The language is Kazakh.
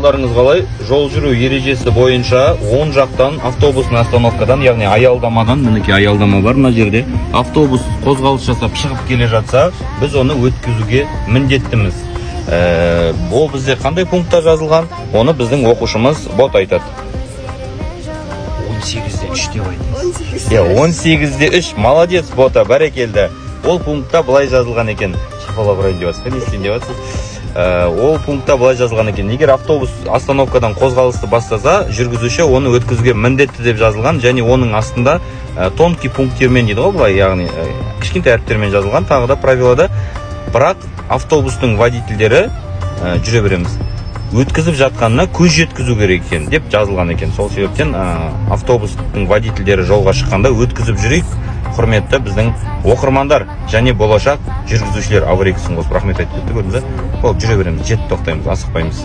Ахуалдарыңыз қалай? Жол жүру ережесі бойынша оң жақтан автобустың остановкадан, яғни аялдамадан, мінеки аялдама бар мына жерде. Автобус қозғалыс жасап шығып келе жатса, біз оны өткізуге міндеттіміз. Ол бізде қандай пунктта жазылған? Оны біздің оқушымыз бот айтады. 18-де 3 деп айтыңыз. 18-де 3. Молодец, бота, бәрекелді. Ол пунктта былай жазылған екен. Шапалап ұрайын деп жатсыз, не істейін деп жатсыз? Ол пунктта былай жазылған екен. Егер автобус остановкадан қозғалысты бастаса, жүргізуші оны өткізуге міндетті деп жазылған, және оның астында тонкий пункттермен дейді ғой, былай, яғни кішкентай әріптермен жазылған, тағы да правилада. Бірақ автобустың водительдері жүре береміз. Өткізіп жатқанына көз жеткізу керек екен деп жазылған екен. Сол себептен автобустың водительдері жолға шыққанда өткізіп жүрейік. Құрметті біздің оқырмандар және болашақ жүргізушілер. Аварийкасын қосып рахмет айтып кетті, көрдіңіз бе? Ол жүре береміз, жетіп тоқтаймыз, асықпаймыз.